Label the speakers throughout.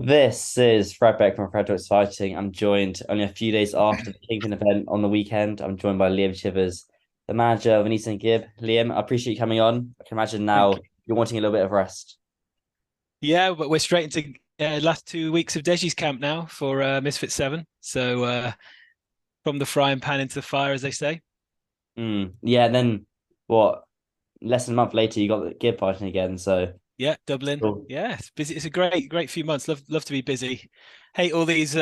Speaker 1: This is Fred Beck from Fred Beck's Fighting. I'm joined only a few days after the Kingpin event on the weekend. I'm joined by Liam Chivers, the manager of Anita and Gibb. Liam, I appreciate you coming on. I can imagine now
Speaker 2: Thank you.
Speaker 1: you're wanting a little bit of rest.
Speaker 2: Yeah, but we're straight into last 2 weeks of Deji's camp now for Misfits 7. So from the frying pan into the fire, as they say.
Speaker 1: Yeah, and then what? Less than a month later, you got the Gibb fighting again. So
Speaker 2: Yeah, Dublin.
Speaker 1: cool.
Speaker 2: Yeah, it's busy. It's a great few months. Love to be busy. Hate all these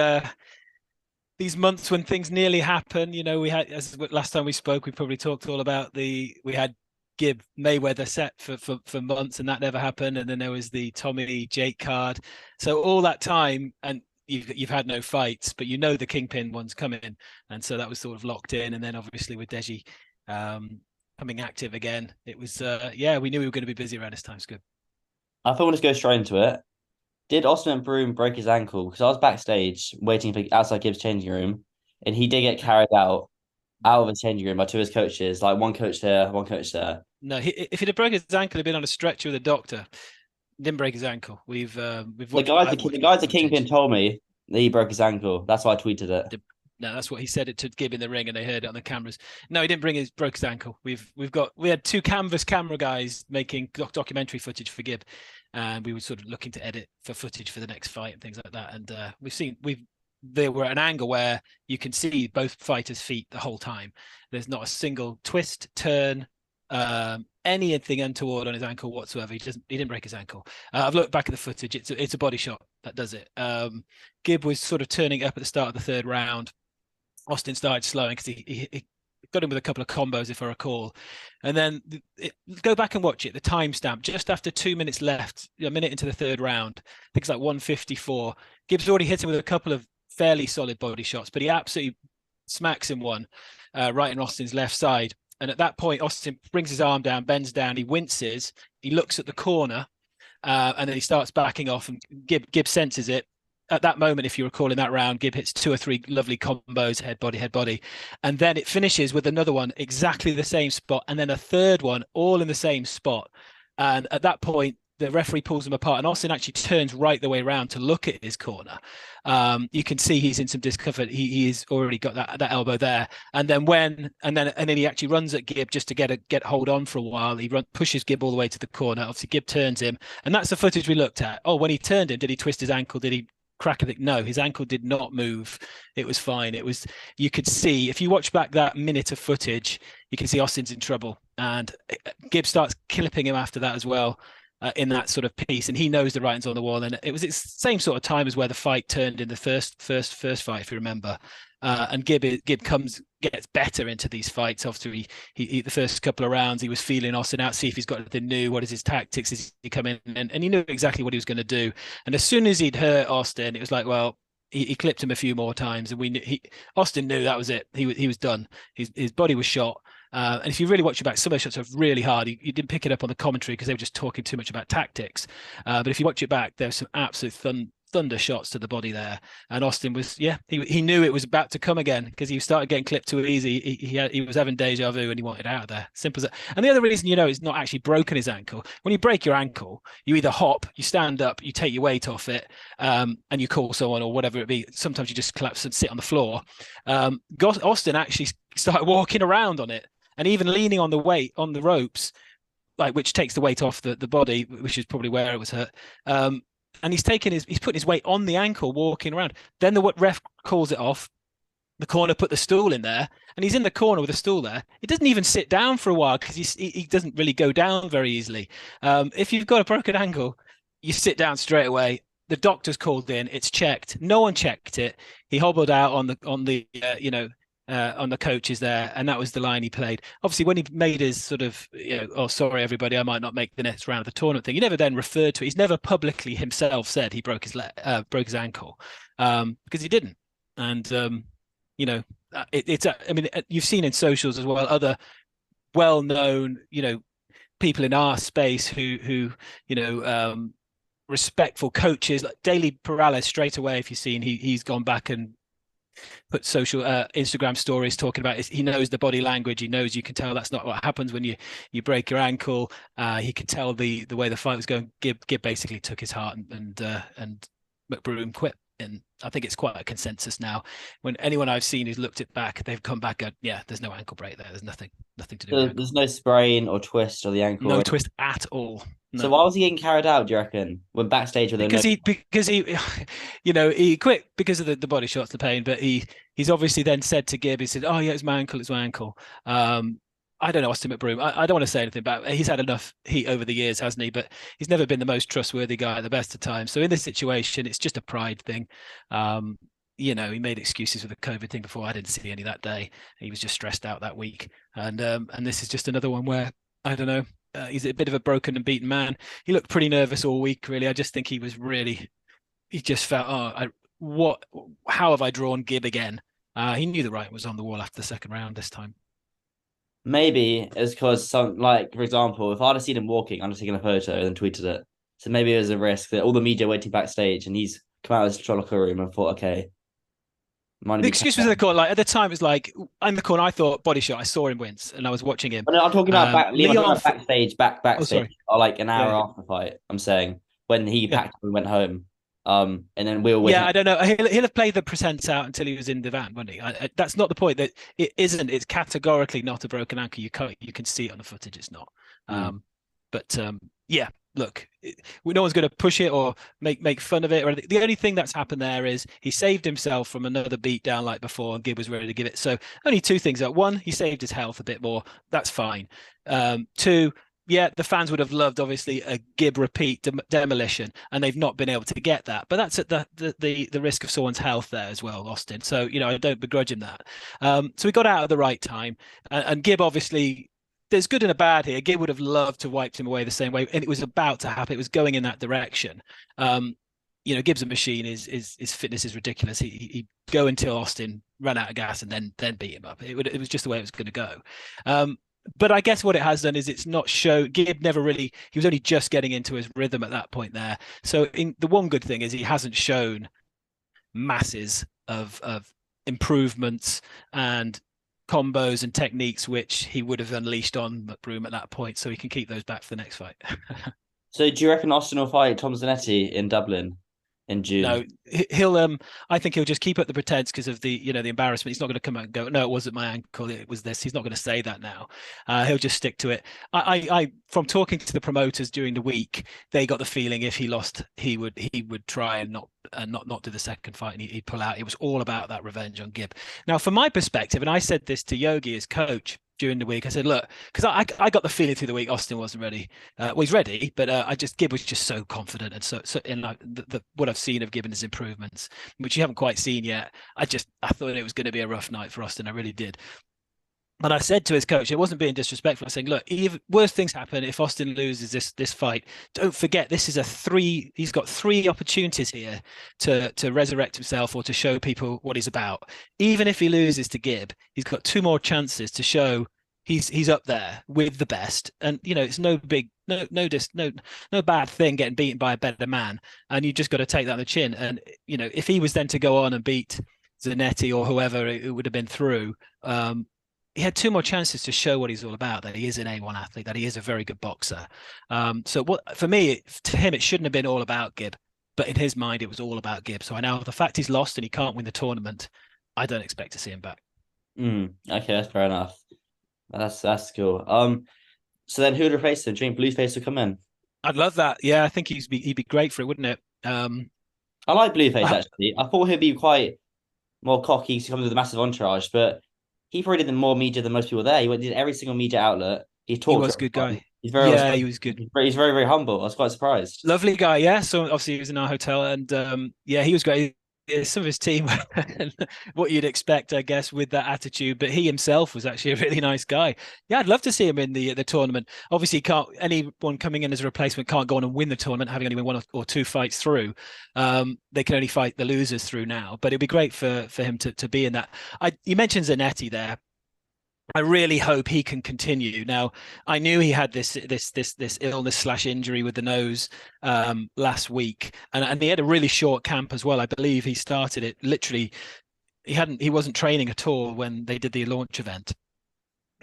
Speaker 2: months when things nearly happen. You know, we had as last time we spoke, we probably talked all about we had Gibb Mayweather set for months, and that never happened. And then there was the Tommy Jake card. So all that time, and you've had no fights, but you know the Kingpin one's coming, and so that was sort of locked in. And then obviously with Deji coming active again, it was yeah, we knew we were going to be busy around this time. It's good.
Speaker 1: I thought we'll just go straight into it. Did Austin Mcbroom break his ankle? Because I was backstage waiting for outside Gibbs' changing room, and he did get carried out of the changing room by two of his coaches, like one coach there, one coach there.
Speaker 2: No, if he'd have broken his ankle, he'd been on a stretcher with a doctor. Didn't break his ankle. We've
Speaker 1: The
Speaker 2: watched.
Speaker 1: guys, the,
Speaker 2: I've
Speaker 1: the
Speaker 2: watched back
Speaker 1: guys
Speaker 2: the
Speaker 1: at Kingpin
Speaker 2: footage.
Speaker 1: told me that he broke his ankle. That's why I tweeted it.
Speaker 2: No, that's what he said it to Gibb in the ring, and they heard it on the cameras. No, he didn't broke his ankle. We had two canvas camera guys making documentary footage for Gibb, and we were sort of looking to edit for footage for the next fight and things like that. And they were at an angle where you can see both fighters' feet the whole time. There's not a single twist, turn, anything untoward on his ankle whatsoever. He didn't break his ankle. I've looked back at the footage. It's a body shot that does it. Gibb was sort of turning up at the start of the third round. Austin started slowing because he got him with a couple of combos, if I recall. And then go back and watch it. The timestamp just after 2 minutes left, a minute into the third round. I think it's like 1:54. Gibbs already hit him with a couple of fairly solid body shots, but he absolutely smacks him one right in Austin's left side. And at that point, Austin brings his arm down, bends down, he winces, he looks at the corner, and then he starts backing off. And Gibb senses it. At that moment, if you recall in that round, Gibb hits two or three lovely combos, head body. And then it finishes with another one, exactly the same spot, and then a third one, all in the same spot. And at that point, the referee pulls them apart, and Austin actually turns right the way around to look at his corner. You can see he's in some discomfort. He's already got that elbow there, and then he actually runs at Gibb just to get hold on for a while. He pushes Gibb all the way to the corner. Obviously, Gibb turns him, and that's the footage we looked at. Oh, when he turned him, did he twist his ankle? Did he crack it? No, his ankle did not move. It was fine. You could see if you watch back that minute of footage, you can see Austin's in trouble, and Gibb starts clipping him after that as well. In that sort of piece, and he knows the writing's on the wall. And it was the same sort of time as where the fight turned in the first fight, if you remember. And Gibb gets better into these fights. After he the first couple of rounds, he was feeling Austin out, see if he's got anything new. What is his tactics? Is he come in? And he knew exactly what he was going to do. And as soon as he'd hurt Austin, it was like, well, he clipped him a few more times, and Austin knew that was it. He was done. His body was shot. And if you really watch it back, some of the shots are really hard. You didn't pick it up on the commentary because they were just talking too much about tactics. But if you watch it back, there's some absolute thunder shots to the body there. And Austin was, yeah, he knew it was about to come again because he started getting clipped too easy. He was having deja vu and he wanted out of there. Simple as that. And the other reason, he's not actually broken his ankle. When you break your ankle, you either hop, you stand up, you take your weight off it, and you call someone or whatever it be. Sometimes you just collapse and sit on the floor. Austin actually started walking around on it. And even leaning on the weight on the ropes, like which takes the weight off the body, which is probably where it was hurt. And he's putting his weight on the ankle, walking around. Then the ref calls it off. The corner put the stool in there, and he's in the corner with a stool there. He doesn't even sit down for a while because he doesn't really go down very easily. If you've got a broken ankle, you sit down straight away. The doctor's called in. It's checked. No one checked it. He hobbled out on the coaches there, and that was the line he played. Obviously, when he made his sort of, oh, sorry, everybody, I might not make the next round of the tournament thing, he never then referred to it. He's never publicly himself said he broke his ankle because he didn't. And, you've seen in socials as well, other well-known, people in our space who respectful coaches like Daily Perales straight away. If you've seen, he's gone back and put social Instagram stories talking about it. He knows the body language. He knows, you can tell that's not what happens when you break your ankle. He could tell the way the fight was going. Gibb basically took his heart and Mcbroom quit. And I think it's quite a consensus now. When anyone I've seen who's looked it back, they've come back and yeah, there's no ankle break there. There's nothing to do with the ankle.
Speaker 1: There's no sprain or twist of the ankle.
Speaker 2: No twist at all.
Speaker 1: So
Speaker 2: No.
Speaker 1: why was he getting carried out, do you reckon? When backstage with
Speaker 2: Because he he quit because of the body shots, the pain, but he's obviously then said to Gibb, he said, oh yeah, it's my ankle. I don't know, Austin Mcbroom. I don't want to say anything about it. He's had enough heat over the years, hasn't he? But he's never been the most trustworthy guy at the best of times. So in this situation, it's just a pride thing. He made excuses with the COVID thing before. I didn't see any that day. He was just stressed out that week. And this is just another one where, I don't know, he's a bit of a broken and beaten man. He looked pretty nervous all week, really. I just think he just felt, how have I drawn Gibb again? He knew the writing was on the wall after the second round this time.
Speaker 1: Maybe it's because for example, if I'd have seen him walking, I'd have taken a photo and then tweeted it. So maybe it was a risk that all the media waiting backstage and he's come out of his locker room and thought, okay.
Speaker 2: The excuse was in the corner. Like at the time, it was like in the corner. I thought body shot. I saw him wince, and I was watching him.
Speaker 1: I'm talking about backstage, backstage, or like an hour after the fight. I'm saying when he packed and went home. And then we were with him.
Speaker 2: I don't know. He'll have played the pretense out until he was in the van, won't he? That's not the point. That it isn't. It's categorically not a broken ankle. You can see it on the footage. It's not. Look, no one's going to push it or make fun of it. Or the only thing that's happened there is he saved himself from another beat down like before, and Gibb was ready to give it. So only two things. One, he saved his health a bit more. That's fine. Two, yeah, the fans would have loved, obviously, a Gibb repeat demolition, and they've not been able to get that. But that's at the risk of someone's health there as well, Austin. So, I don't begrudge him that. So he got out at the right time. And Gibb, obviously, there's good and a bad here. Gibb would have loved to have wiped him away the same way, and it was about to happen. It was going in that direction. Gibb's a machine. His fitness is ridiculous. He'd go until Austin ran out of gas and then beat him up. It was just the way it was going to go. But I guess what it has done is it's not show. Gibb never really. He was only just getting into his rhythm at that point there. So the one good thing is he hasn't shown masses of improvements and combos and techniques which he would have unleashed on Mcbroom at that point, so he can keep those back for the next fight.
Speaker 1: So do you reckon Austin will fight Tom Zanetti in Dublin in June?
Speaker 2: No, he'll I think he'll just keep up the pretense because of the the embarrassment. He's not going to come out and go, no, it wasn't my ankle, it was this. He's not going to say that now. He'll just stick to it. I from talking to the promoters during the week, they got the feeling if he lost, he would try and not do the second fight, and he'd pull out. It was all about that revenge on Gibb. Now, from my perspective, and I said this to Yogi, his coach, during the week, I said, look, because I got the feeling through the week Austin wasn't ready. He's ready, but Gibb was just so confident, and so in like what I've seen of Gibb and his improvements, which you haven't quite seen yet. I thought it was going to be a rough night for Austin. I really did. But I said to his coach, it wasn't being disrespectful. I was saying, look, if worse things happen, if Austin loses this fight, don't forget this is he's got 3 opportunities here to resurrect himself or to show people what he's about. Even if he loses to Gibb, he's got 2 more chances to show he's up there with the best. And it's no bad thing getting beaten by a better man. And you just got to take that on the chin. And if he was then to go on and beat Zanetti or whoever it would have been through, he had 2 more chances to show what he's all about, that he is an A1 athlete, that he is a very good boxer. So for me, to him, it shouldn't have been all about Gibb, but in his mind, it was all about Gibb. So I know the fact he's lost and he can't win the tournament, I don't expect to see him back.
Speaker 1: Okay, that's fair enough. That's cool. So then who would replace him? Do you think Blueface would come in?
Speaker 2: I'd love that. Yeah, I think he'd be great for it, wouldn't it?
Speaker 1: I like Blueface, actually. I thought he'd be quite more cocky to come with a massive entourage, but he probably did more media than most people there. He did every single media outlet. He was
Speaker 2: a good guy.
Speaker 1: He's very
Speaker 2: he was good.
Speaker 1: He's very, very humble. I was quite surprised.
Speaker 2: Lovely guy, yeah. So obviously he was in our hotel, and he was great. Some of his team, what you'd expect, I guess, with that attitude. But he himself was actually a really nice guy. Yeah, I'd love to see him in the tournament. Obviously, anyone coming in as a replacement can't go on and win the tournament, having only 1 or 2 fights through. They can only fight the losers through now. But it'd be great for him to be in that. You mentioned Zanetti there. I really hope he can continue. Now, I knew he had this illness / injury with the nose last week, and he had a really short camp as well. I believe he started it literally. He wasn't training at all when they did the launch event.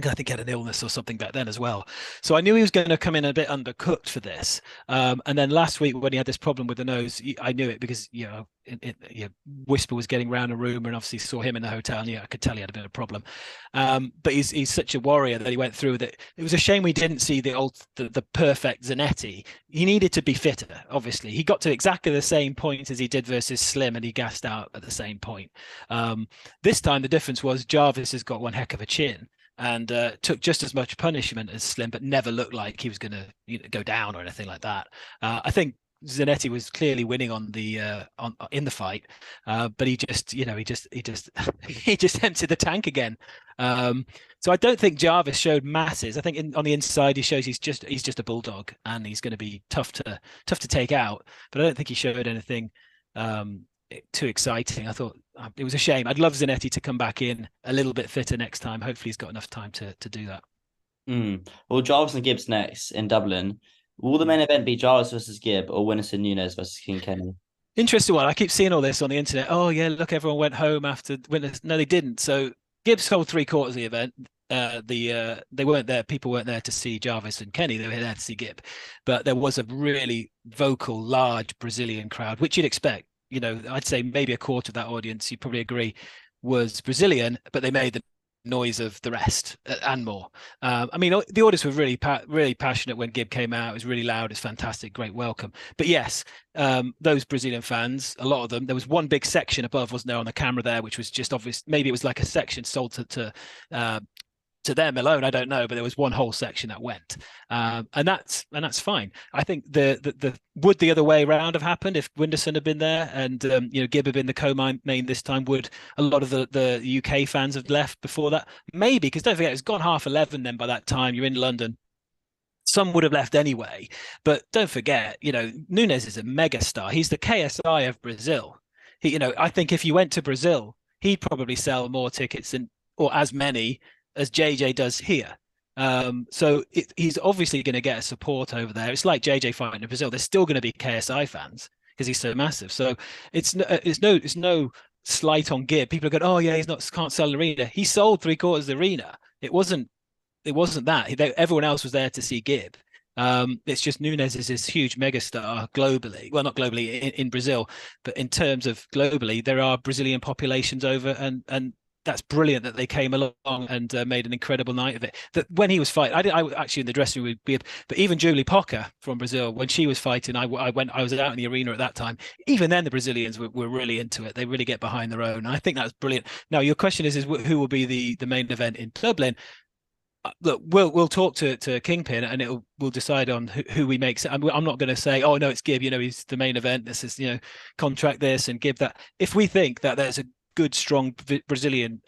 Speaker 2: I think he had an illness or something back then as well. So I knew he was going to come in a bit undercooked for this. And then last week when he had this problem with the nose, I knew it because, Whisper was getting around a rumor and obviously saw him in the hotel. And I could tell he had a bit of a problem. But he's such a warrior that he went through with it. It was a shame we didn't see the perfect Zanetti. He needed to be fitter, obviously. He got to exactly the same point as he did versus Slim, and he gassed out at the same point. This time the difference was Jarvis has got one heck of a chin and took just as much punishment as Slim, but never looked like he was going to go down or anything like that. I think Zanetti was clearly winning on the in the fight, but he just he just emptied the tank again. So I don't think Jarvis showed masses. I think on the inside he shows he's just a bulldog and he's going to be tough to take out. But I don't think he showed anything too exciting. I thought it was a shame. I'd love Zanetti to come back in a little bit fitter next time. Hopefully he's got enough time to do that.
Speaker 1: Well, Jarvis and Gibbs next in Dublin. Will the main event be Jarvis versus Gibb or Winnerson Nunes versus King Kenny?
Speaker 2: Interesting one. I keep seeing all this on the internet. Oh yeah, look, everyone went home after Winners. No, they didn't. So Gibbs sold 3/4 of the event. They weren't there. People weren't there to see Jarvis and Kenny. They were there to see Gibb. But there was a really vocal, large Brazilian crowd, which you'd expect. I'd say maybe a quarter of that audience, you'd probably agree, was Brazilian, but they made the noise of the rest and more. I mean, the audience were really passionate when Gibb came out. It was really loud. It's fantastic, great welcome. But yes, those Brazilian fans, a lot of them, there was one big section above, wasn't there, on the camera there, which was just obvious. Maybe it was like a section sold to them alone, I don't know, but there was one whole section that went, and that's fine. I think the would the other way around have happened if Winderson had been there and Gibb had been the co-main this time? Would a lot of the UK fans have left before that? Maybe, because don't forget it's gone 11:30 then by that time. You're in London. Some would have left anyway, but don't forget, Nunes is a mega star. He's the KSI of Brazil. I think if you went to Brazil, he'd probably sell more tickets or as many as JJ does here. So he's obviously going to get a support over there. It's like JJ fighting in Brazil. There's still going to be KSI fans because he's so massive. So it's no slight on Gibb. People are going, oh yeah, can't sell the arena. He sold 3/4 of the arena. It wasn't that. Everyone else was there to see Gibb. It's just Nunes is this huge megastar globally. Well, not globally in Brazil, but in terms of globally, there are Brazilian populations over, and that's brilliant that they came along and made an incredible night of it. That when he was fighting, I actually in the dressing room, but even Julie Pocker from Brazil, when she was fighting, I was out in the arena at that time. Even then, the Brazilians were really into it. They really get behind their own. And I think that's brilliant. Now, your question is who will be the main event in Dublin? Look, we'll talk to Kingpin and we'll decide on who we make. I'm not going to say, oh no, it's Gibb. He's the main event. This is contract this and Gibb that. If we think that there's a good, strong Brazilian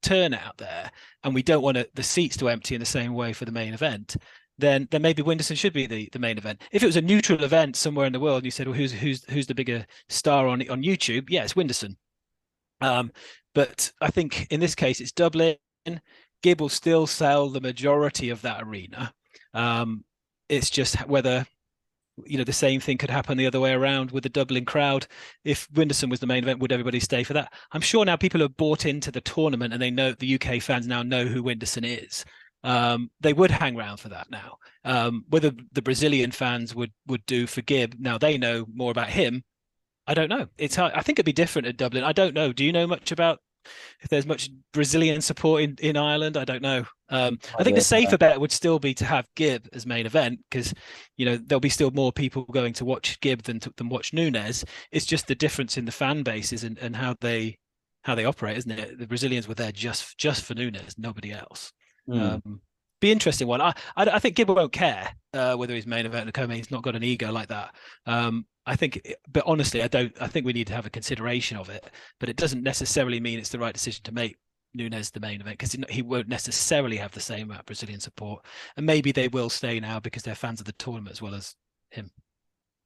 Speaker 2: turnout there, and we don't want the seats to empty in the same way for the main event, then maybe Winderson should be the main event. If it was a neutral event somewhere in the world, and you said, well, who's the bigger star on YouTube? Yeah, it's Winderson. But I think in this case, it's Dublin. Gibb will still sell the majority of that arena. It's just whether the same thing could happen the other way around with the Dublin crowd. If Winderson was the main event, would everybody stay for that? I'm sure now people have bought into the tournament and they know the UK fans now know who Winderson is. They would hang around for that now. Whether the Brazilian fans would do for Gibb, now they know more about him. I don't know. It's hard. I think it'd be different at Dublin. I don't know. Do you know much about if there's much Brazilian support in Ireland? I don't know. I think the safer bet would still be to have Gibb as main event because there'll be still more people going to watch Gibb than watch Nunes. It's just the difference in the fan bases and how they operate, isn't it? The Brazilians were there just for Nunes, nobody else. Be interesting one. I think Gibb won't care whether he's main event or co-main. He's not got an ego like that. I think, but honestly, I think we need to have a consideration of it. But it doesn't necessarily mean it's the right decision to make Nunes the main event because he won't necessarily have the same amount of Brazilian support. And maybe they will stay now because they're fans of the tournament as well as him.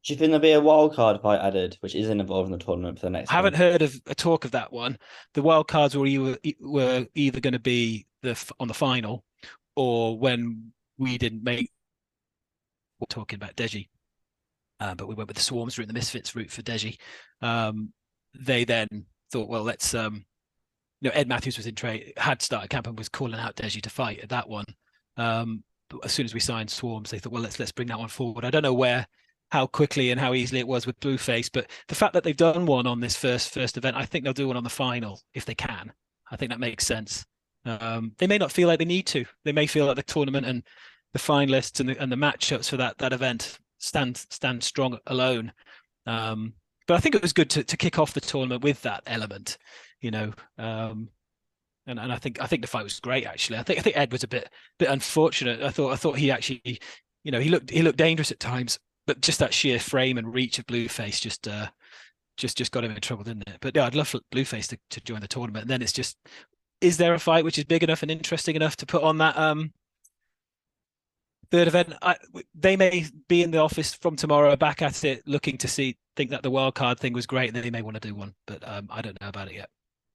Speaker 1: Do you think there'll be a wild card fight added, which isn't involved in the tournament for the next?
Speaker 2: I haven't heard of a talk of that one. The wild cards were either going to be on the final, or when we didn't make. We're talking about Deji. But we went with the Swarms route, the Misfits route for Deji. They then thought, well, let's Ed Matthews was in trade, had started camp and was calling out Deji to fight at that one. But as soon as we signed Swarms, they thought, well, let's bring that one forward. I don't know how quickly and how easily it was with Blueface, but the fact that they've done one on this first event, I think they'll do one on the final if they can. I think that makes sense. They may not feel like they need to. They may feel like the tournament and the finalists and the matchups for that event stand strong alone. But I think it was good to kick off the tournament with that element, and I think the fight was great actually. I think Ed was a bit unfortunate. I thought he actually, he looked dangerous at times, but just that sheer frame and reach of Blueface just got him in trouble, didn't it? But yeah, I'd love for Blueface to join the tournament. And then it's just, is there a fight which is big enough and interesting enough to put on that third event? They may be in the office from tomorrow, back at it, looking to think that the wild card thing was great, and then they may want to do one. But I don't know about it yet.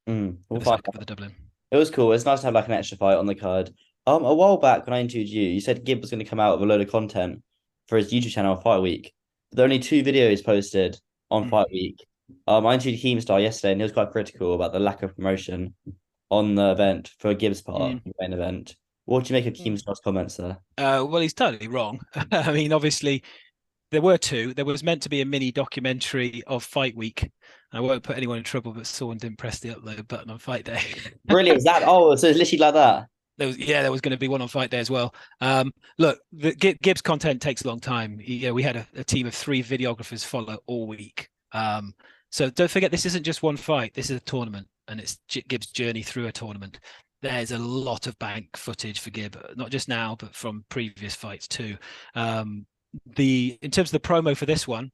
Speaker 1: We'll find
Speaker 2: For the Dublin.
Speaker 1: It was cool. It's nice to have like an extra fight on the card. A while back when I interviewed you, you said Gibb was going to come out with a load of content for his YouTube channel on Fight Week. But there are only 2 videos posted on Fight Week. I interviewed Keemstar yesterday, and he was quite critical about the lack of promotion on the event for Gibbs' part, the main event. What do you make of Keemstar's comments there?
Speaker 2: Well, he's totally wrong. I mean, obviously, there were 2. There was meant to be a mini documentary of Fight Week. I won't put anyone in trouble, but someone didn't press the upload button on Fight Day.
Speaker 1: Really? Was that? Oh, so it's literally like that?
Speaker 2: There was going to be one on Fight Day as well. Look, the Gibbs content takes a long time. We had a team of 3 videographers follow all week. So don't forget, this isn't just one fight. This is a tournament, and it's Gibbs' journey through a tournament. There's a lot of bank footage for Gibb, not just now, but from previous fights too. In terms of the promo for this one,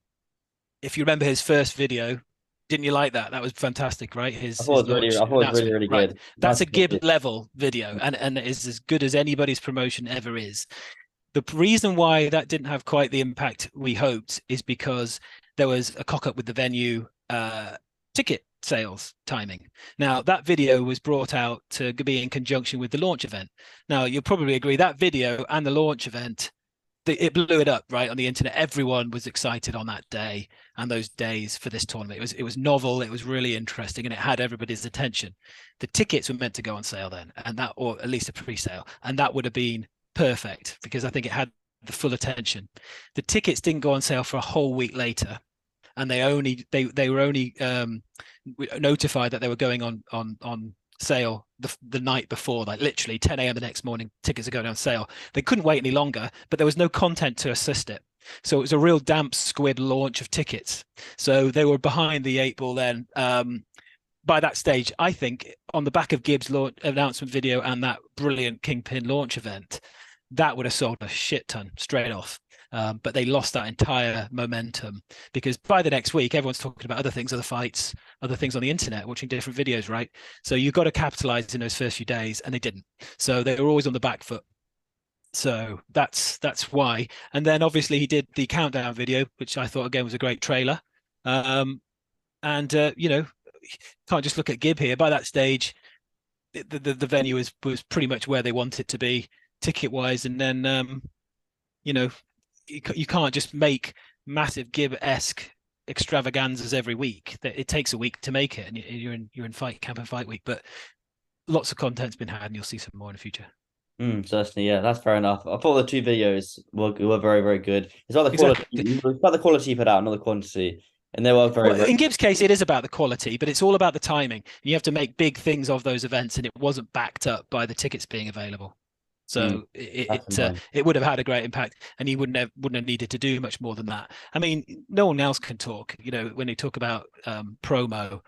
Speaker 2: if you remember his first video, didn't you like that? That was fantastic, right?
Speaker 1: I thought it was really
Speaker 2: right.
Speaker 1: good.
Speaker 2: That's a Gibb level video, and it is as good as anybody's promotion ever is. The reason why that didn't have quite the impact we hoped is because there was a cock up with the venue ticket sales timing. Now, that video was brought out to be in conjunction with the launch event. Now, you'll probably agree that video and the launch event, it blew it up, right, on the internet. Everyone was excited on that day and those days for this tournament. It was novel, it was really interesting, and it had everybody's attention. The tickets were meant to go on sale then, or at least a pre-sale, and that would have been perfect because I think it had the full attention. The tickets didn't go on sale for a whole week later, and they were only notified that they were going on sale the night before, like literally 10 a.m. the next morning. Tickets are going on sale. They couldn't wait any longer, but there was no content to assist it. So it was a real damp squib launch of tickets. So they were behind the 8 ball then. By that stage, I think on the back of Gibbs' announcement video and that brilliant Kingpin launch event, that would have sold a shit ton straight off. But they lost that entire momentum because by the next week, everyone's talking about other things, other fights, other things on the internet, watching different videos, right? So you've got to capitalize in those first few days, and they didn't. So they were always on the back foot. So that's why. And then obviously he did the countdown video, which I thought again was a great trailer. Can't just look at Gibb here. By that stage, the venue was pretty much where they want it to be ticket wise, and then you can't just make massive Gibb-esque extravaganzas every week. It takes a week to make it, and you're in fight camp and fight week. But lots of content's been had, and you'll see some more in the future.
Speaker 1: Certainly, yeah, that's fair enough. I thought the 2 videos were very, very good. It's about the quality. Exactly. It's about the quality you put out, not the quantity. And they were very,
Speaker 2: in Gibbs' case, it is about the quality, but it's all about the timing. You have to make big things of those events, and it wasn't backed up by the tickets being available. So it would have had a great impact, and he wouldn't have needed to do much more than that. I mean, no one else can talk. When they talk about promo,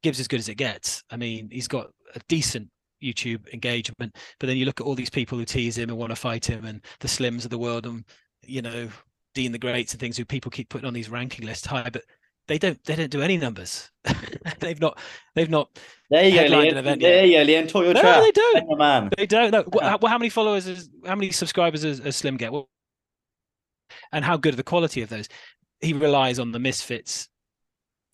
Speaker 2: Gibbs as good as it gets. I mean, he's got a decent YouTube engagement, but then you look at all these people who tease him and want to fight him, and the Slims of the world, and Dean the Greats and things who people keep putting on these ranking lists high, but they don't do any numbers. they've not
Speaker 1: there you go,
Speaker 2: Liam.
Speaker 1: An event there you go, Liam. Talk your
Speaker 2: no, they don't.
Speaker 1: Oh, man.
Speaker 2: They don't. No. How many followers? How many subscribers does Slim get? And how good are the quality of those? He relies on the Misfits,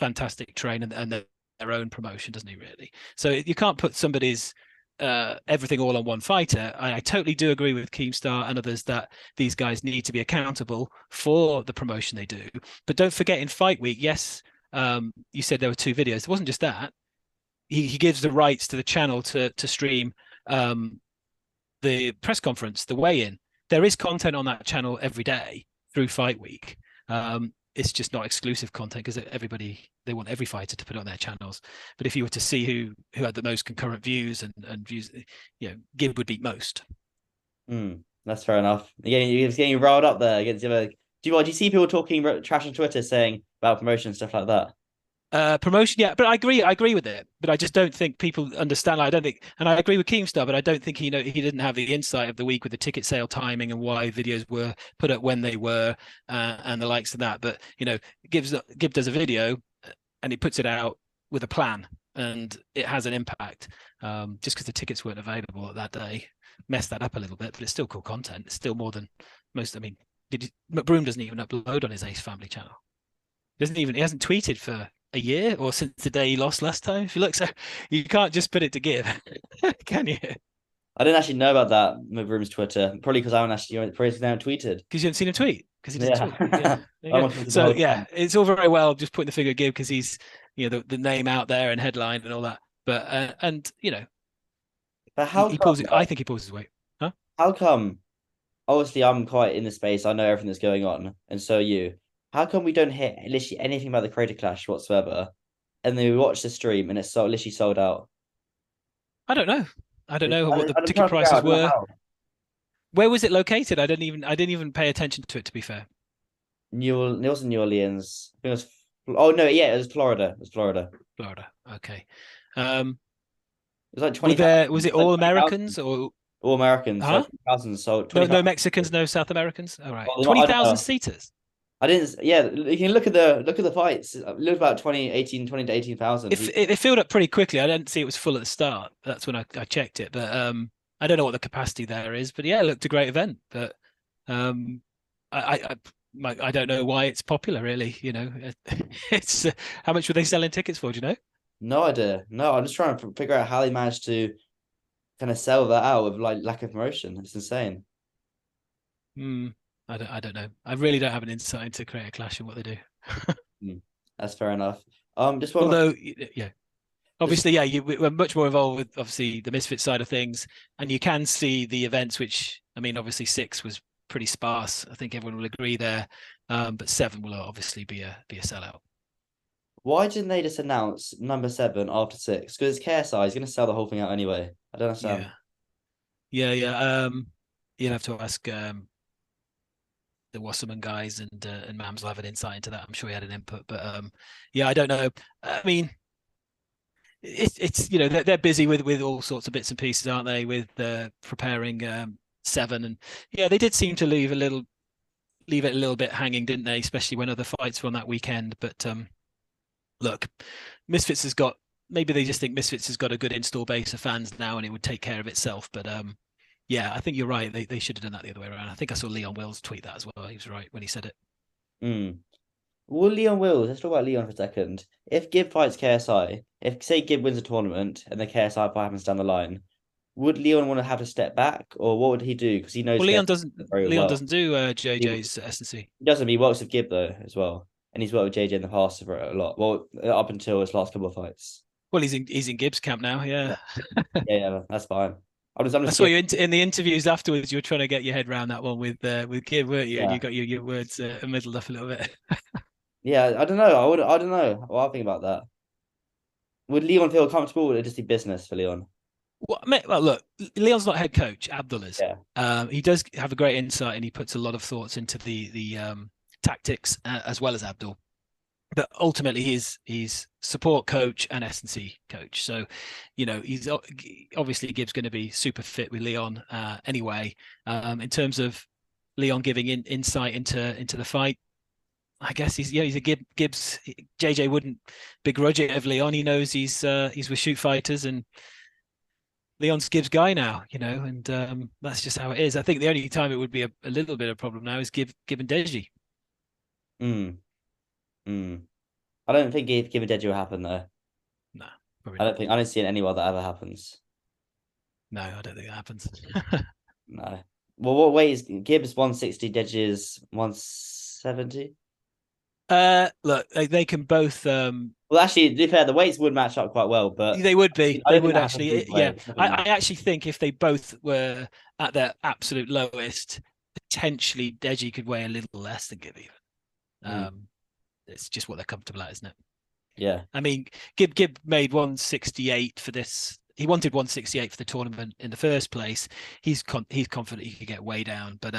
Speaker 2: fantastic train, and their own promotion, doesn't he? Really. So you can't put somebody's everything all on one fighter. I totally do agree with Keemstar and others that these guys need to be accountable for the promotion they do. But don't forget, in Fight Week, yes, you said there were 2 videos. It wasn't just that. he gives the rights to the channel to stream the press conference, the weigh-in. There is content on that channel every day through fight week. It's just not exclusive content because they want every fighter to put it on their channels. But if you were to see who had the most concurrent views and views, Gib would beat most.
Speaker 1: That's fair enough. You're getting riled up there against the other. Do you see people talking trash on Twitter saying about promotion and stuff like that?
Speaker 2: Promotion, yeah, but I agree with it. But I just don't think people understand. I don't think, and I agree with Keemstar, but I don't think he didn't have the insight of the week with the ticket sale timing and why videos were put up when they were, and the likes of that. But Gib does a video, and he puts it out with a plan, and it has an impact. Just because the tickets weren't available at that day, messed that up a little bit, but it's still cool content. It's still more than most. I mean, Mcbroom doesn't even upload on his Ace Family channel. He hasn't tweeted for a year or since the day he lost last time. If you look, so you can't just put it to Gib, can you?
Speaker 1: I didn't actually know about that Mcbroom's Twitter. Probably because I haven't tweeted.
Speaker 2: Because you haven't seen him tweet. Because he didn't tweet.
Speaker 1: Yeah.
Speaker 2: So yeah, it's all very well just putting the figure of Gib because he's the name out there and headline and all that. But
Speaker 1: but how
Speaker 2: he pulls it. I think he pulls his weight. Huh?
Speaker 1: How come? Obviously, I'm quite in the space. I know everything that's going on, and so you. How come we don't hear literally anything about the Creator Clash whatsoever? And then we watch the stream and it's literally sold out.
Speaker 2: I don't know. I don't know what the ticket prices were. Where was it located? I didn't even pay attention to it, to be fair.
Speaker 1: It wasn't New Orleans. I think it was. Oh no, yeah, it was Florida. It was Florida.
Speaker 2: Florida. Okay.
Speaker 1: It was like 20.
Speaker 2: Was it all Americans or
Speaker 1: all Americans?
Speaker 2: Huh?
Speaker 1: 20,000. So
Speaker 2: no Mexicans, no South Americans. All right,
Speaker 1: well,
Speaker 2: 20,000 seaters.
Speaker 1: I didn't. Yeah, you can look at the fights. Look about 20 to 18,000.
Speaker 2: It filled up pretty quickly. I didn't see it was full at the start. That's when I checked it. But I don't know what the capacity there is. But yeah, it looked a great event. But I don't know why it's popular. Really, it's how much were they selling tickets for? Do you know?
Speaker 1: No idea. No, I'm just trying to figure out how they managed to kind of sell that out with like lack of promotion. It's insane.
Speaker 2: I don't know. I really don't have an insight into Creator Clash and what they do.
Speaker 1: That's fair enough.
Speaker 2: Yeah, obviously, yeah, we're much more involved with obviously the Misfits side of things, and you can see the events. Which I mean, obviously 6 was pretty sparse. I think everyone will agree there, but 7 will obviously be a sellout. Why
Speaker 1: didn't they just announce number 7 after 6? Because it's KSI. He's going to sell the whole thing out anyway. I don't understand.
Speaker 2: Yeah. You'll have to ask the Wasserman guys and Mams will have an insight into that. I'm sure he had an input, but yeah, I don't know. I mean, it's they're busy with all sorts of bits and pieces, aren't they? With preparing 7, and yeah, they did seem to leave it a little bit hanging, didn't they? Especially when other fights were on that weekend. But look, Misfits has got. Maybe they just think Misfits has got a good install base of fans now, and it would take care of itself. But yeah, I think you're right. They should have done that the other way around. I think I saw Leon Wills tweet that as well. He was right when he said it.
Speaker 1: Well, Leon Wills, let's talk about Leon for a second. If Gib fights KSI, if say Gib wins a tournament and the KSI fight happens down the line, would Leon want to have to step back, or what would he do? Because he knows.
Speaker 2: Well, Leon doesn't do JJ's S&C.
Speaker 1: He doesn't. He works with Gib though as well, and he's worked with JJ in the past for a lot. Well, up until his last couple of fights.
Speaker 2: Well, he's in Gib's camp now. Yeah.
Speaker 1: Yeah, that's fine. I
Speaker 2: saw you in the interviews afterwards. You were trying to get your head around that one with Gib, weren't you? Yeah. And you got your words muddled up a little bit.
Speaker 1: Yeah, I don't know. I don't know. Well, I'll think about that. Would Leon feel comfortable, or would it just be business for Leon?
Speaker 2: Well, look, Leon's not head coach. Abdul is.
Speaker 1: Yeah.
Speaker 2: He does have a great insight, and he puts a lot of thoughts into the tactics as well as Abdul. But ultimately, he's support coach and S&C coach. So, he's obviously Gib's going to be super fit with Leon anyway. In terms of Leon giving insight into the fight, I guess he's a Gibbs. JJ wouldn't begrudge it of Leon. He knows he's with shoot fighters, and Leon's Gibbs guy now, and that's just how it is. I think the only time it would be a little bit of a problem now is Gib and Deji.
Speaker 1: I don't think Gib and Deji will happen though.
Speaker 2: No,
Speaker 1: I don't see it anywhere that ever happens.
Speaker 2: No, I don't think it happens.
Speaker 1: No. Well, what weight is Gibbs? 160, Deji is 170.
Speaker 2: Look, they can both.
Speaker 1: Well, actually, to be fair, the weights would match up quite well, but
Speaker 2: They would be.
Speaker 1: I
Speaker 2: They
Speaker 1: don't think
Speaker 2: would
Speaker 1: that happens
Speaker 2: actually.
Speaker 1: either way.
Speaker 2: Yeah,
Speaker 1: It's nothing
Speaker 2: I
Speaker 1: that.
Speaker 2: actually think if they both were at their absolute lowest, potentially Deji could weigh a little less than Gib even.
Speaker 1: Mm,
Speaker 2: It's just what they're comfortable at, isn't it?
Speaker 1: yeah.
Speaker 2: I mean, Gib made 168 for this. He wanted 168 for the tournament in the first place. He's confident he could get way down, but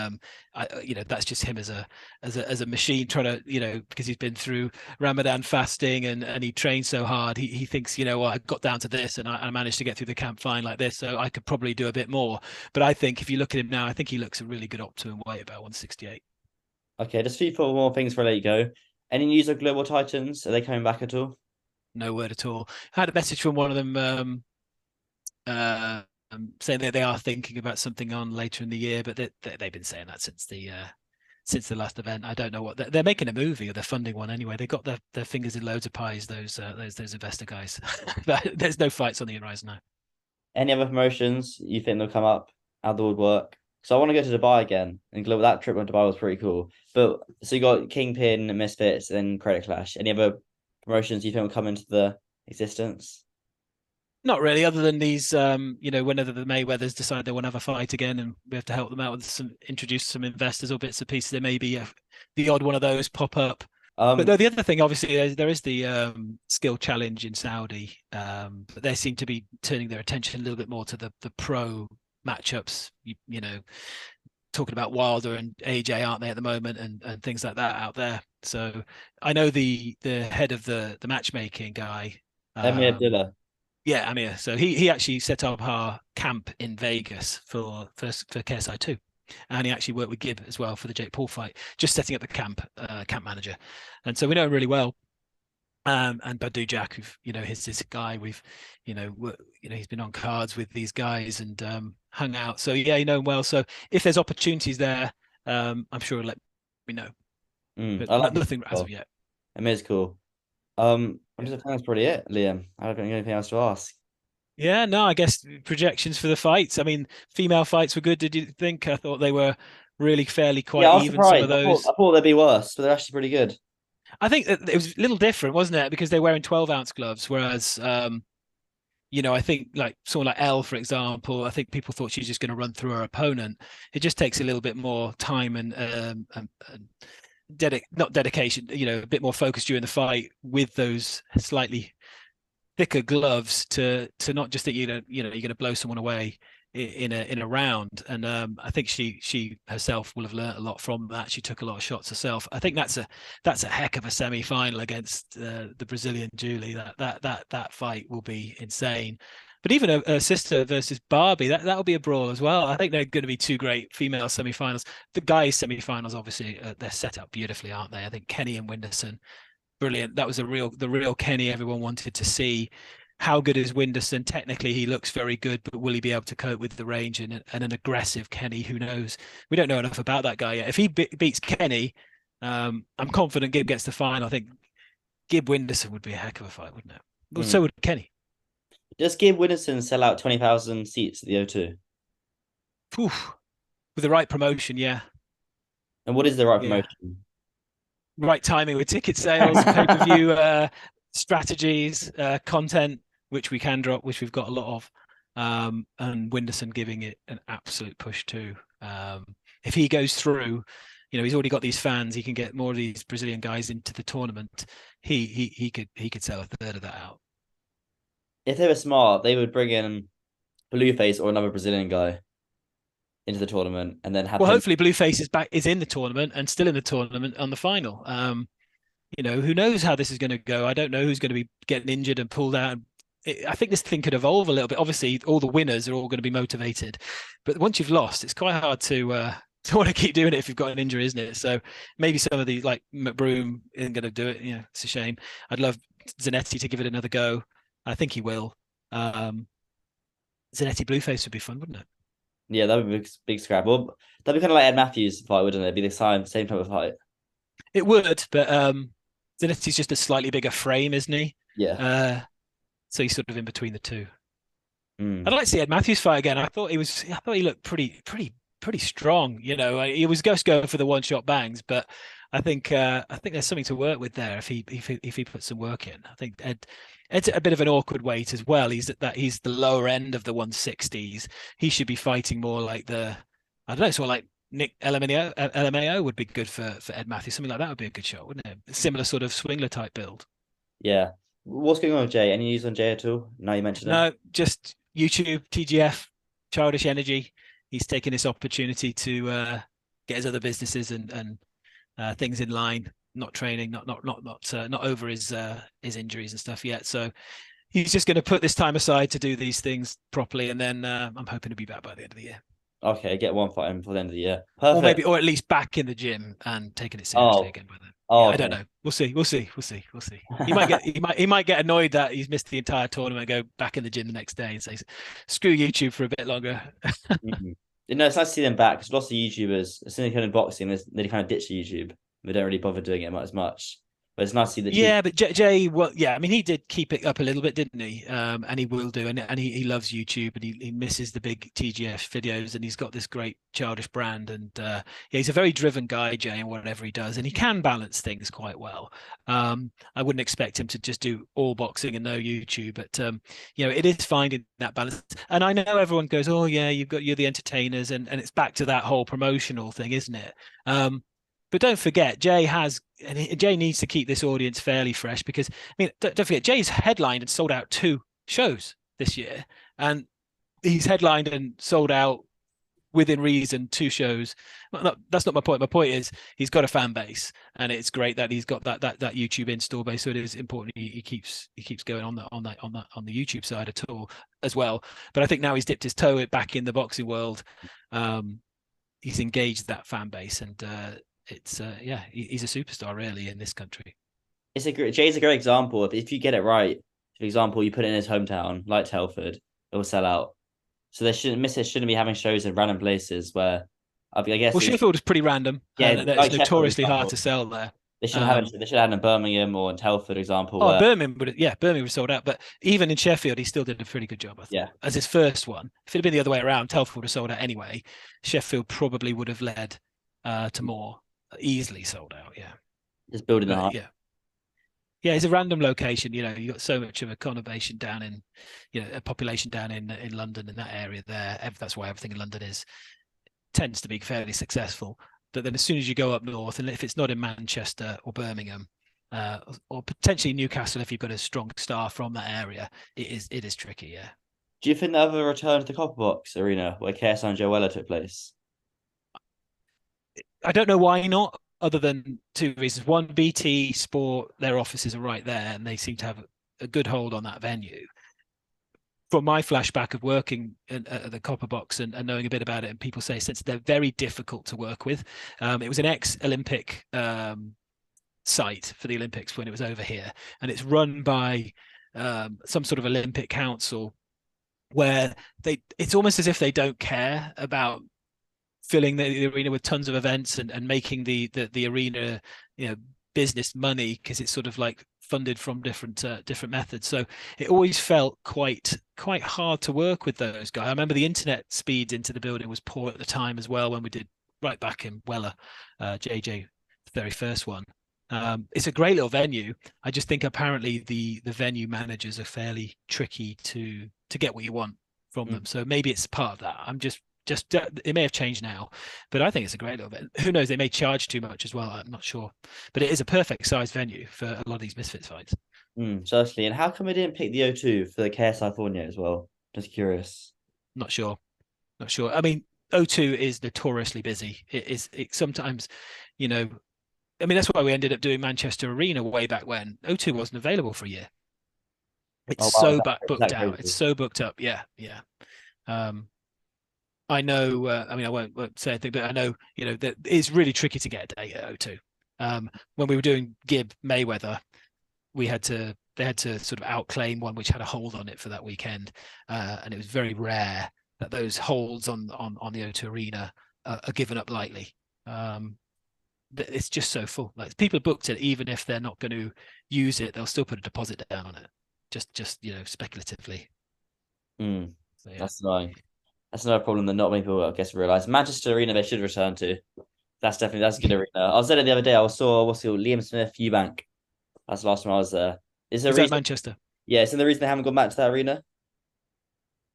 Speaker 2: that's just him as a machine trying to because he's been through Ramadan fasting and he trained so hard. He thinks well, I got down to this and I managed to get through the camp fine like this, so I could probably do a bit more. But I think if you look at him now, I think he looks a really good optimum weight about 168.
Speaker 1: Okay, just a few more things before I let you go. Any news of Global Titans? Are they coming back at all?
Speaker 2: No word at all. I had a message from one of them. Saying that they are thinking about something on later in the year, but they've been saying that since the last event. I don't know what they're making a movie or they're funding one anyway. They got their fingers in loads of pies. Those investor guys. But there's no fights on the horizon now.
Speaker 1: Any other promotions you think they'll come up out of the woodwork? So I want to go to Dubai again, and Global that trip to Dubai was pretty cool. But so you got Kingpin, Misfits, and Credit Clash. Any other promotions you think will come into the existence?
Speaker 2: Not really, other than these, whenever the Mayweathers decide they want to have a fight again, and we have to help them out with introduce some investors or bits and pieces. There may be the odd one of those pop up. But no,
Speaker 1: Um,
Speaker 2: the other thing, obviously, there is the skill challenge in Saudi, but they seem to be turning their attention a little bit more to the pro matchups. Talking about Wilder and AJ, aren't they, at the moment, and things like that out there. So I know the head of the matchmaking guy.
Speaker 1: Emir
Speaker 2: Um,
Speaker 1: Abdullah.
Speaker 2: yeah, Amir. So he actually set up our camp in Vegas for KSI 2. And he actually worked with Gibb as well for the Jake Paul fight, just setting up the camp manager. And so we know him really well. And Badu Jack, who've, he's this guy he's been on cards with these guys and hung out. So yeah, you know him well. So if there's opportunities there, I'm sure he'll let me know. But
Speaker 1: I like him.
Speaker 2: nothing as of yet.
Speaker 1: Emir's cool. I
Speaker 2: Yeah.
Speaker 1: just think that's probably it, Liam. I don't think anything else to ask.
Speaker 2: Yeah, no, I guess projections for the fights. I mean, female fights were good. Did you think? I thought they were really fairly
Speaker 1: Yeah,
Speaker 2: quite
Speaker 1: I was
Speaker 2: even, some of
Speaker 1: surprised. I thought
Speaker 2: those.
Speaker 1: I thought they'd be worse, but they're actually pretty good.
Speaker 2: I think that it was a little different, wasn't it? Because they're wearing 12-ounce gloves, whereas I think like someone like Elle, for example, I think people thought she's just going to run through her opponent. It just takes a little bit more time and not dedication, a bit more focus during the fight with those slightly thicker gloves to not just that you're going to blow someone away in a round. And I think she herself will have learned a lot from that. She took a lot of shots herself. I think that's a heck of a semi-final against the Brazilian Julie. That fight will be insane. But even a sister versus Barbie, that'll be a brawl as well. I think they're going to be two great female semi-finals. The guys' semi-finals, obviously, they're set up beautifully, aren't they? I think Kenny and Winderson, brilliant. That was the real Kenny everyone wanted to see. How good is Winderson? Technically, he looks very good, but will he be able to cope with the range and an aggressive Kenny? Who knows? We don't know enough about that guy yet. If he beats Kenny, I'm confident Gibb gets the final. I think Gibb Winderson would be a heck of a fight, wouldn't it? Well,
Speaker 1: Mm.
Speaker 2: so would Kenny.
Speaker 1: Just give Winston sell out 20,000 seats at the O2.
Speaker 2: Oof. With the right promotion, yeah.
Speaker 1: And what is the right
Speaker 2: Yeah.
Speaker 1: promotion?
Speaker 2: Right timing with ticket sales, pay-per-view strategies, content, which we can drop, which we've got a lot of, and Winderson giving it an absolute push too. If he goes through, he's already got these fans. He can get more of these Brazilian guys into the tournament. He could sell a third of that out.
Speaker 1: If they were smart, they would bring in Blueface or another Brazilian guy into the tournament and then have
Speaker 2: Well,
Speaker 1: him.
Speaker 2: hopefully Blueface is in the tournament and still in the tournament on the final. Who knows how this is going to go? I don't know who's going to be getting injured and pulled out. I think this thing could evolve a little bit. Obviously, all the winners are all going to be motivated, but once you've lost, it's quite hard to want to keep doing it if you've got an injury, isn't it? So maybe some of these, like Mcbroom, isn't going to do it. It's a shame. I'd love Zanetti to give it another go. I think he will. Zanetti Blueface would be fun, wouldn't it?
Speaker 1: Yeah, that would be a big scrap. Well, that'd be kind of like Ed Matthews fight, wouldn't it? It'd be the same type of fight.
Speaker 2: It would, but Zanetti's just a slightly bigger frame, isn't he?
Speaker 1: Yeah.
Speaker 2: So he's sort of in between the two. I'd
Speaker 1: Mm.
Speaker 2: like to see Ed Matthews fight again. I thought he looked pretty strong. He was just going for the one shot bangs, but I think there's something to work with there if he puts some work in. I think Ed's a bit of an awkward weight as well. He's the lower end of the 160s. He should be fighting more like I don't know, sort of like Nick LMAO would be good for Ed Matthews. Something like that would be a good shot, wouldn't it? Similar sort of swingler type build.
Speaker 1: Yeah. What's going on with Jay? Any news on Jay at all? Now you mentioned him.
Speaker 2: No, just YouTube, TGF, Childish Energy. He's taken this opportunity to get his other businesses and things in line. Not training, not over his injuries and stuff yet. So he's just going to put this time aside to do these things properly, and then I'm hoping to be back by the end of the year.
Speaker 1: Okay, get one fight in for the end of the year.
Speaker 2: Or
Speaker 1: Perfect.
Speaker 2: or at least back in the gym and taking it seriously again by then.
Speaker 1: Oh,
Speaker 2: Yeah,
Speaker 1: okay.
Speaker 2: I don't know. We'll see. He might get annoyed that he's missed the entire tournament and go back in the gym the next day and say, "Screw YouTube for a bit longer."
Speaker 1: Mm-hmm. It's nice to see them back because lots of YouTubers, as soon as they come in boxing, they kind of ditch YouTube. They don't really bother doing it as much. But it's nice to see the
Speaker 2: Yeah, but Jay, well, yeah, I mean, he did keep it up a little bit, didn't he? And he will do, and he loves YouTube, and he misses the big TGF videos, and he's got this great childish brand, and yeah, he's a very driven guy, Jay, in whatever he does, and he can balance things quite well. I wouldn't expect him to just do all boxing and no YouTube, but it is finding that balance. And I know everyone goes, "Oh yeah, you're the entertainers," and it's back to that whole promotional thing, isn't it? But don't forget, Jay needs to keep this audience fairly fresh because, I mean, don't forget, Jay's headlined and sold out 2 shows this year. And he's headlined and sold out within reason 2 shows. Well, that's not my point. My point is he's got a fan base, and it's great that he's got that YouTube install base. So it is important he keeps going on the YouTube side at all as well. But I think now he's dipped his toe back in the boxing world. He's engaged that fan base, and he's a superstar really in this country.
Speaker 1: Jay's a great example of if you get it right. For example, you put it in his hometown, like Telford, it will sell out. So they shouldn't be having shows in random places where I guess.
Speaker 2: Well, Sheffield is pretty random.
Speaker 1: Yeah,
Speaker 2: it's notoriously hard to sell there.
Speaker 1: They shouldn't have it. They should have had it in Birmingham or in Telford, example.
Speaker 2: Oh, Birmingham, Birmingham was sold out. But even in Sheffield, he still did a pretty good job, I thought.
Speaker 1: Yeah.
Speaker 2: As his first one. If it had been the other way around, Telford would have sold out anyway. Sheffield probably would have led to more. Easily sold out, yeah.
Speaker 1: Just building the hype.
Speaker 2: Yeah, it's a random location. You got so much of a conurbation down in, a population down in London, in that area there. That's why everything in London tends to be fairly successful. But then as soon as you go up north, and if it's not in Manchester or Birmingham, or potentially Newcastle, if you've got a strong star from that area, it is tricky, yeah.
Speaker 1: Do you think they'll ever return to the Copper Box Arena where KSI and Joella took place?
Speaker 2: I don't know why not, other than 2 reasons. One, BT Sport, their offices are right there, and they seem to have a good hold on that venue. From my flashback of working at the Copper Box and knowing a bit about it, and people say since they're very difficult to work with. It was an ex-Olympic site for the Olympics when it was over here, and it's run by some sort of Olympic council where it's almost as if they don't care about filling the arena with tons of events and making the arena business money, because it's sort of like funded from different methods. So it always felt quite hard to work with those guys. I remember the internet speeds into the building was poor at the time as well, when we did right back in Weller, JJ, the very first one. It's a great little venue. I just think apparently the venue managers are fairly tricky to get what you want from them. So maybe it's part of that. I'm just it may have changed now, but I think it's a great little bit. Who knows? They may charge too much as well. I'm not sure, but it is a perfect size venue for a lot of these Misfits fights.
Speaker 1: Certainly. And how come we didn't pick the O2 for the KSI Thornia as well? Just curious.
Speaker 2: Not sure. I mean, O2 is notoriously busy. It sometimes, I mean, that's why we ended up doing Manchester Arena way back when. O2 wasn't available for a year. It's booked out. It's so booked up. Yeah. I know. I mean, I won't say anything, but I know. That it's really tricky to get a date at O2. When we were doing Gib Mayweather, they had to sort of outclaim one which had a hold on it for that weekend, and it was very rare that those holds on the O2 Arena are given up lightly. It's just so full. Like, people booked it, even if they're not going to use it, they'll still put a deposit down on it, just speculatively.
Speaker 1: So, yeah. That's annoying. That's another problem that not many people, I guess, realize. Manchester Arena, they should return to. That's a good arena. I was there the other day. I saw what's it called, Liam Smith, Eubank. That's the last time I was there. Is there a
Speaker 2: Was that
Speaker 1: reason?
Speaker 2: Manchester?
Speaker 1: Yeah, it's in the reason they haven't gone back to that arena.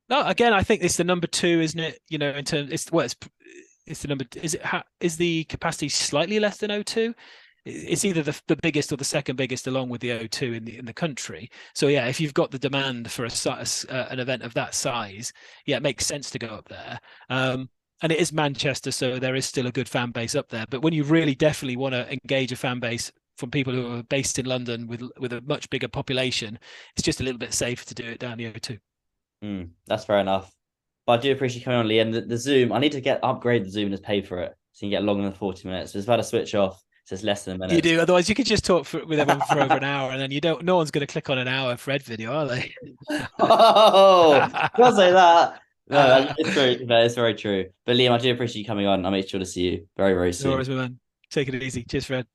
Speaker 2: No, again, I think it's the number two, isn't it? You know, in terms, it's the number. Is the capacity slightly less than O2? It's either the biggest or the second biggest, along with the O2 in the country. So yeah, if you've got the demand for an event of that size, yeah, it makes sense to go up there. And it is Manchester, so there is still a good fan base up there. But when you really definitely want to engage a fan base from people who are based in London with a much bigger population, it's just a little bit safer to do it down the O2.
Speaker 1: That's fair enough. But I do appreciate you coming on, Liam. The Zoom, I need to get upgrade the Zoom and just pay for it so you can get longer than 40 minutes. It's about to switch off. So it's less than a
Speaker 2: You
Speaker 1: minute.
Speaker 2: do. Otherwise, you could just talk with everyone for over an hour, and then you don't. No one's going to click on an hour Fred video, are they?
Speaker 1: Oh, don't say that. No,
Speaker 2: uh,
Speaker 1: it's true. No, it's very true. But Liam, I do appreciate you coming on. I'll make sure to see you very, very
Speaker 2: no
Speaker 1: soon.
Speaker 2: worries, my man. Take it easy. Cheers, Fred.